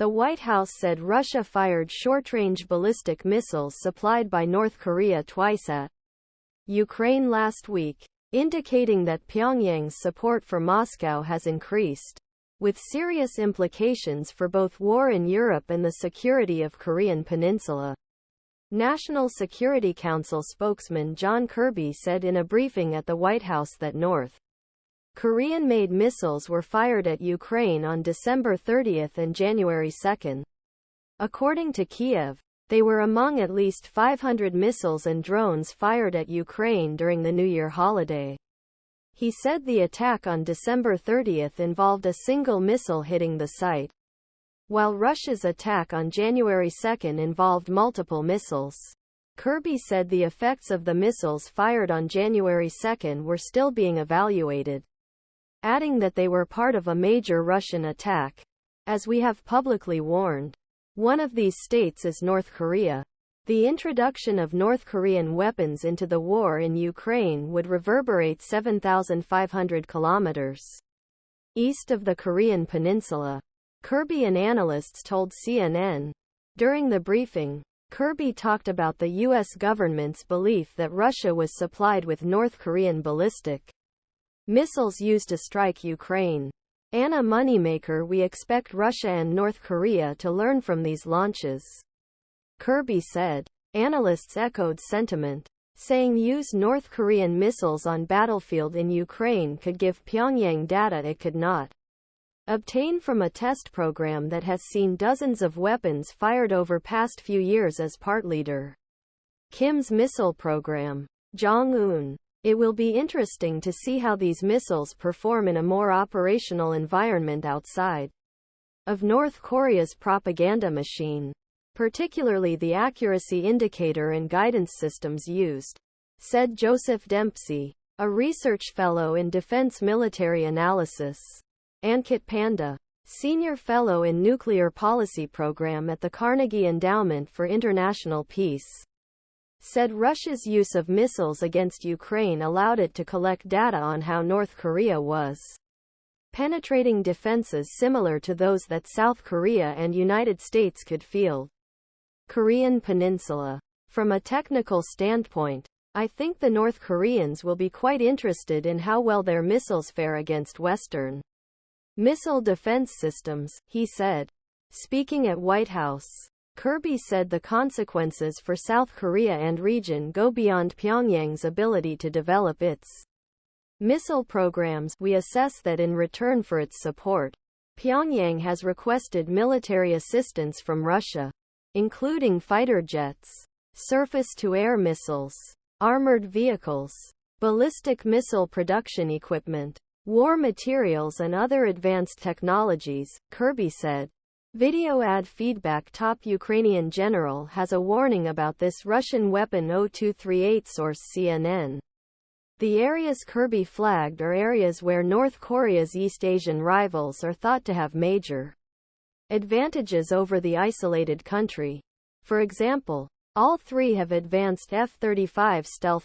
The White House said Russia fired short-range ballistic missiles supplied by North Korea twice at Ukraine last week, indicating that Pyongyang's support for Moscow has increased, with serious implications for both war in Europe and the security of Korean Peninsula. National Security Council spokesman John Kirby said in a briefing at the White House that North Korean-made missiles were fired at Ukraine on December 30 and January 2. According to Kiev, they were among at least 500 missiles and drones fired at Ukraine during the New Year holiday. He said the attack on December 30 involved a single missile hitting the site, while Russia's attack on January 2 involved multiple missiles. Kirby said the effects of the missiles fired on January 2 were still being evaluated, adding that they were part of a major Russian attack. As we have publicly warned, one of these states is North Korea. The introduction of North Korean weapons into the war in Ukraine would reverberate 7,500 kilometers east of the Korean Peninsula, Kirby and analysts told CNN. During the briefing, Kirby talked about the U.S. government's belief that Russia was supplied with North Korean ballistic missiles used to strike Ukraine. "Anna Moneymaker, we expect Russia and North Korea to learn from these launches," Kirby said. Analysts echoed sentiment, saying use North Korean missiles on battlefield in Ukraine could give Pyongyang data it could not obtain from a test program that has seen dozens of weapons fired over past few years as part leader Kim's missile program. Jong-un. It will be interesting to see how these missiles perform in a more operational environment outside of North Korea's propaganda machine, particularly the accuracy indicator and guidance systems used, said Joseph Dempsey, a research fellow in defense military analysis. Ankit Panda, senior fellow in nuclear policy program at the Carnegie Endowment for International Peace, said Russia's use of missiles against Ukraine allowed it to collect data on how North Korea was penetrating defenses similar to those that South Korea and United States could field. Korean Peninsula. From a technical standpoint, I think the North Koreans will be quite interested in how well their missiles fare against Western missile defense systems, he said. Speaking at White House, Kirby said the consequences for South Korea and region go beyond Pyongyang's ability to develop its missile programs. We assess that in return for its support, Pyongyang has requested military assistance from Russia, including fighter jets, surface-to-air missiles, armored vehicles, ballistic missile production equipment, war materials and other advanced technologies, Kirby said. Video ad feedback. Top Ukrainian general has a warning about this Russian weapon. 0238 source CNN. The areas Kirby flagged are areas where North Korea's East Asian rivals are thought to have major advantages over the isolated country. For example, all three have advanced F-35 stealth